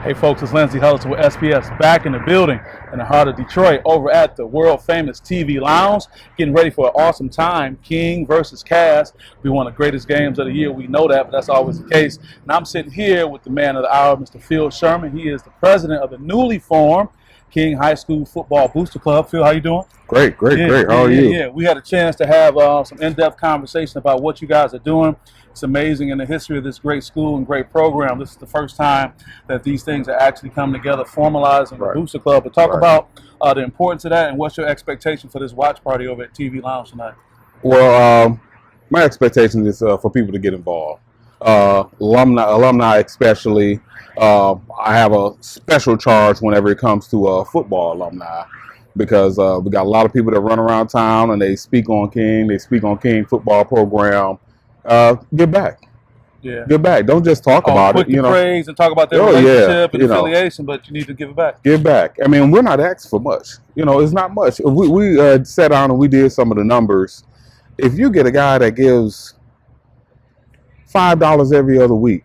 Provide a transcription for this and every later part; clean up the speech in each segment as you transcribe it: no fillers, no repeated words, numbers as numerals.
Hey folks, it's Lindsey Huddleston with SPS back in the building in the heart of Detroit over at the world famous TV Lounge, getting ready for an awesome time. King versus Cass. Be one of the greatest games of the year. We know that, but that's always the case. And I'm sitting here with the man of the hour, Mr. Phil Sherman. He is the president of the newly formed King High School Football Booster Club. Phil, how you doing? Great. How are you? Yeah, we had a chance to have some in-depth conversation about what you guys are doing. It's amazing in the history of this great school and great program. This is the first time that these things are actually come together, formalizing the Booster Club. But talk about the importance of that and what's your expectation for this watch party over at TV Lounge tonight? Well, my expectation is for people to get involved. Alumni especially. I have a special charge whenever it comes to football alumni, because we got a lot of people that run around town and they speak on King. They speak on King football program. Give back. Yeah. Give back. Don't just talk about it. Praise and talk about their relationship and affiliation, but you need to give it back. Give back. I mean, we're not asked for much. It's not much. We sat down and we did some of the numbers. If you get a guy that gives $5 every other week,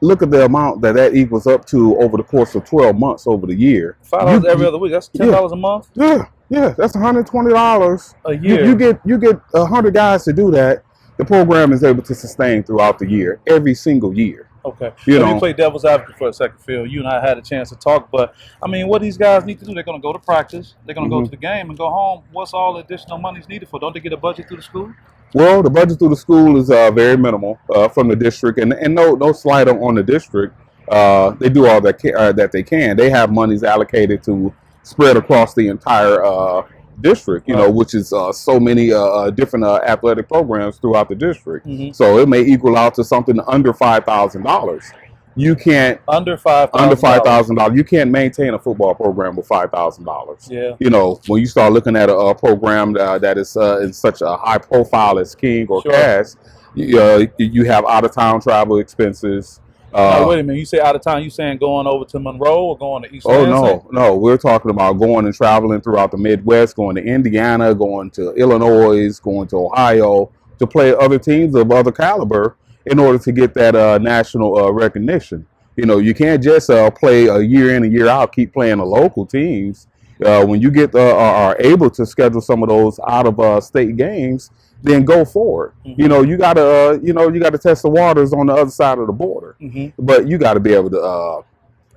look at the amount that equals up to over the course of 12 months over the year. $5 every other week. That's $10 a month. Yeah, that's $120 a year. You get 100 guys to do that. The program is able to sustain throughout the year, every single year. Okay. Let me play devil's advocate for a second, Phil. You and I had a chance to talk, but I mean, what these guys need to do? They're going to go to practice. They're going to go to the game and go home. What's all the additional money is needed for? Don't they get a budget through the school? Well, the budget through the school is very minimal from the district, and no slight on the district. They do all that they can. They have monies allocated to spread across the entire district, which is so many different athletic programs throughout the district. So it may equal out to something under $5,000. You can't under $5,000. You can't maintain a football program with $5,000. Yeah. When you start looking at a program that is in such a high profile as King or Cass, you have out of town travel expenses. Wait a minute. You say out of town, you saying going over to Monroe or going to East Lansing? No. We're talking about going and traveling throughout the Midwest, going to Indiana, going to Illinois, going to Ohio to play other teams of other caliber in order to get that national recognition. You can't just play a year in and year out, keep playing the local teams. When you are able to schedule some of those out of state games, then go forward. You gotta test the waters on the other side of the border. But you got to be able to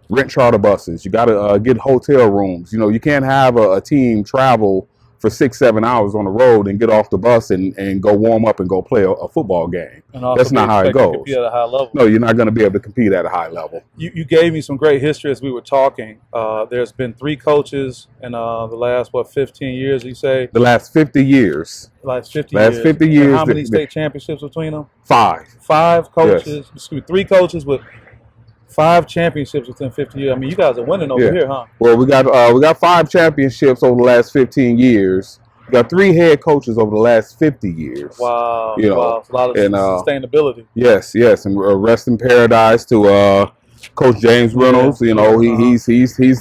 rent charter buses. You got to get hotel rooms. You can't have a team travel for 6-7 hours on the road and get off the bus and go warm up and go play a football game. That's not how it goes. Compete at a high level. No, you're not going to be able to compete at a high level. You gave me some great history as we were talking. There's been 3 coaches in the last 15 years. You say the last 50 years. Last 50 years. 50 years. And how many state championships between them? 5. 5 coaches. Yes. Excuse me, 3 coaches with 5 championships within 50 years. I mean, you guys are winning over here, huh? Well, we got 5 championships over the last 15 years. We got 3 head coaches over the last 50 years. Wow. Wow. It's a lot of sustainability. Yes. And rest in paradise to Coach James Reynolds. He's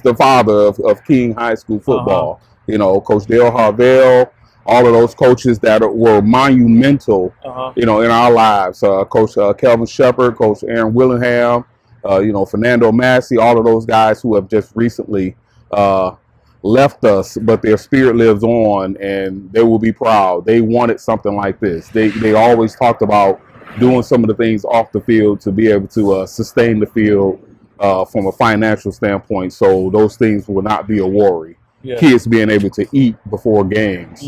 the father of King High School football. Coach Dale Harvell, all of those coaches that were monumental, in our lives. Coach Kelvin Shepard, Coach Aaron Willingham, Fernando Massey, all of those guys who have just recently left us, but their spirit lives on, and they will be proud. They wanted something like this. They always talked about doing some of the things off the field to be able to sustain the field from a financial standpoint, so those things will not be a worry. Yeah. Kids being able to eat before games,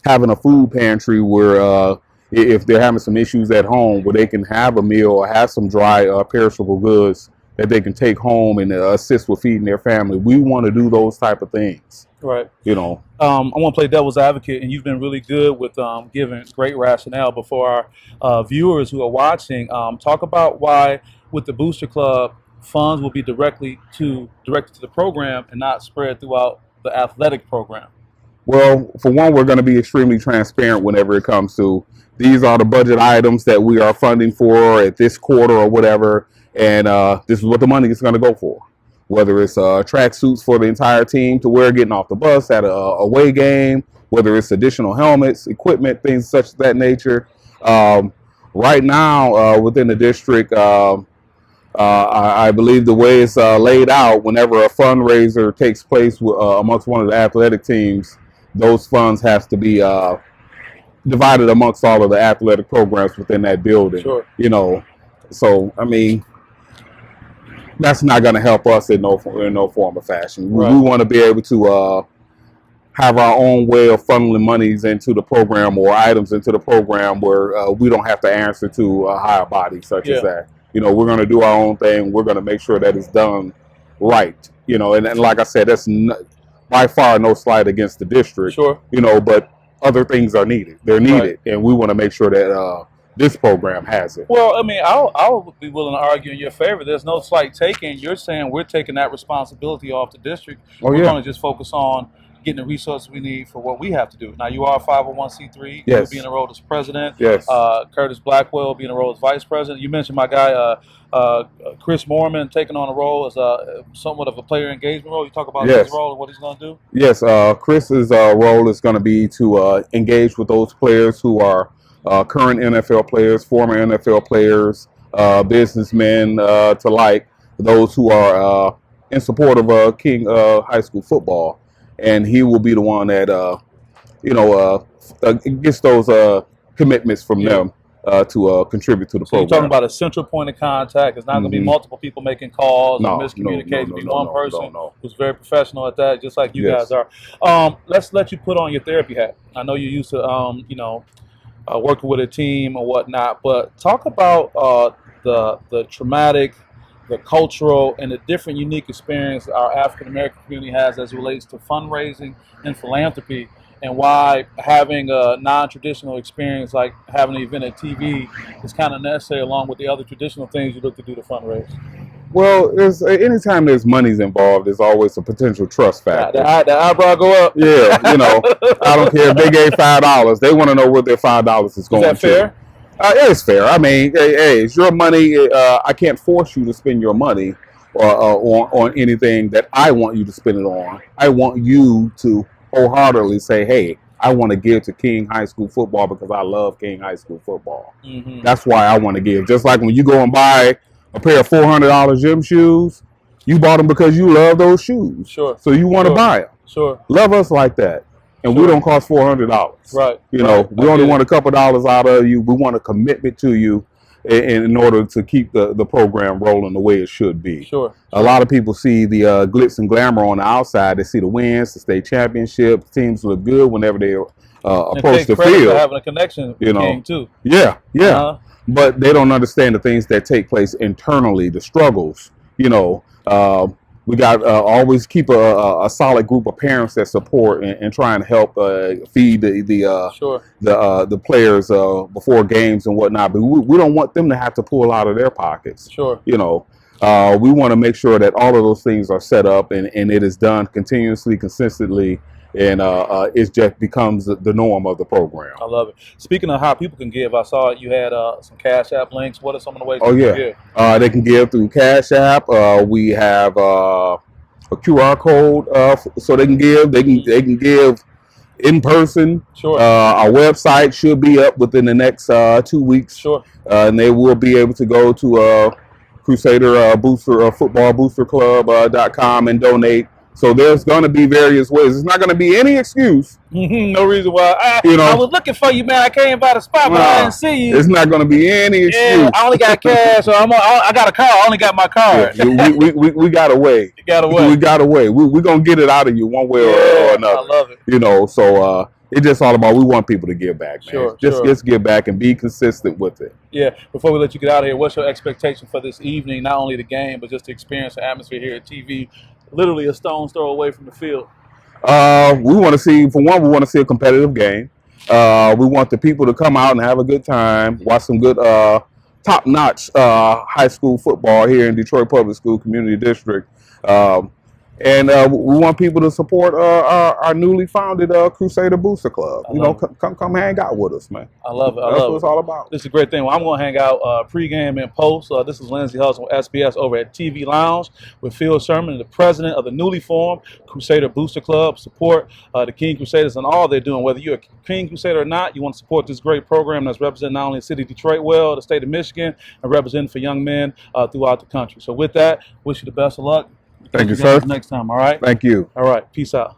having a food pantry where if they're having some issues at home, where they can have a meal or have some dry perishable goods that they can take home and assist with feeding their family. We want to do those type of things. Right. I want to play devil's advocate, and you've been really good with giving great rationale. Before our viewers who are watching, talk about why with the Booster Club, funds will be directed to the program and not spread throughout the athletic program. Well, for one, we're going to be extremely transparent whenever it comes to these are the budget items that we are funding for at this quarter or whatever. And this is what the money is going to go for. Whether it's track suits for the entire team to wear getting off the bus at a away game, whether it's additional helmets, equipment, things such as that nature. Right now, within the district, I believe the way it's laid out, whenever a fundraiser takes place amongst one of the athletic teams, those funds have to be divided amongst all of the athletic programs within that building. Sure. You know, so I mean, that's not going to help us in no form or fashion. Right. We want to be able to have our own way of funneling monies into the program or items into the program where we don't have to answer to a higher body such as that. You know, we're going to do our own thing. We're going to make sure that it's done right. You know, and like I said, that's by far no slight against the district. Sure. You know, but other things are needed. They're needed, and we want to make sure that this program has it. Well, I mean, I'll be willing to argue in your favor. There's no slight taking. You're saying we're taking that responsibility off the district. We're going to just focus on getting the resources we need for what we have to do. Now, you are a 501c3. Yes. You'll be in a role as president. Yes. Curtis Blackwell will be in a role as vice president. You mentioned my guy, Chris Moorman, taking on a role as somewhat of a player engagement role. You talk about his role and what he's going to do? Yes. Chris's role is going to be to engage with those players who are current NFL players, former NFL players, businessmen to like, those who are in support of King High School football. And he will be the one that, gets those commitments from them to contribute to the program. You're talking about a central point of contact. It's not going to be multiple people making calls or miscommunication. It'll be one person who's very professional at that, just like you guys are. Let's let you put on your therapy hat. I know you're used to, working with a team or whatnot, but talk about the traumatic, the cultural, and the different unique experience our African-American community has as it relates to fundraising and philanthropy, and why having a non-traditional experience like having an event at TV is kind of necessary along with the other traditional things you look to do to fundraise. Well, anytime there's money's involved, there's always a potential trust factor. The eyebrow go up. Yeah, I don't care if they gave $5. They want to know where their $5 is going to. Is that fair? It's fair. I mean, hey, it's your money. I can't force you to spend your money on anything that I want you to spend it on. I want you to wholeheartedly say, hey, I want to give to King High School football because I love King High School football. Mm-hmm. That's why I want to give. Just like when you go and buy a pair of $400 gym shoes, you bought them because you love those shoes. Sure. So you want to buy them. Sure. Love us like that. And we don't cost $400. Right. We only want a couple dollars out of you. We want a commitment to you in order to keep the program rolling the way it should be. Sure. A lot of people see the glitz and glamour on the outside. They see the wins, the state championship. Teams look good whenever they approach the field. For having a connection with the game too. Yeah, yeah. But they don't understand the things that take place internally, the struggles. We got always keep a solid group of parents that support and try and help feed the players before games and whatnot. But we don't want them to have to pull out of their pockets. Sure. We want to make sure that all of those things are set up and it is done continuously, consistently, and it just becomes the norm of the program. I love it. Speaking of how people can give, I saw you had some Cash App links. What are some of the ways people can give? They can give through Cash App. We have a QR code so they can give. They can give in person. Sure. Our website should be up within the next 2 weeks. Sure. And they will be able to go to Crusader Booster Football Booster Club.com and donate. So there's going to be various ways. It's not going to be any excuse. No reason why. I was looking for you, man. I came by the spot, but I didn't see you. It's not going to be any excuse. Yeah, I only got cash, or I got a car. I only got my card. Yeah, we got a way. You got a way. We got a way. We're going to get it out of you one way or another. I love it. So it's just all about we want people to give back, man. Sure, just give back and be consistent with it. Yeah. Before we let you get out of here, what's your expectation for this evening? Not only the game, but just to experience the atmosphere here at TV. Literally a stone's throw away from the field. We want to see, for one, we want to see a competitive game. We want the people to come out and have a good time, watch some good top-notch high school football here in Detroit Public School Community District. And we want people to support our newly founded Crusader Booster Club. You know, come hang out with us, man. I love it. That's what it's all about. This is a great thing. Well, I'm going to hang out pregame and post. This is Lindsey Hudson with SPS over at TV Lounge with Phil Sherman, the president of the newly formed Crusader Booster Club. Support the King Crusaders and all they're doing. Whether you're a King Crusader or not, you want to support this great program that's representing not only the city of Detroit well, the state of Michigan, and representing for young men throughout the country. So with that, wish you the best of luck. Thank you, sir. Next time, all right? Thank you. All right, peace out.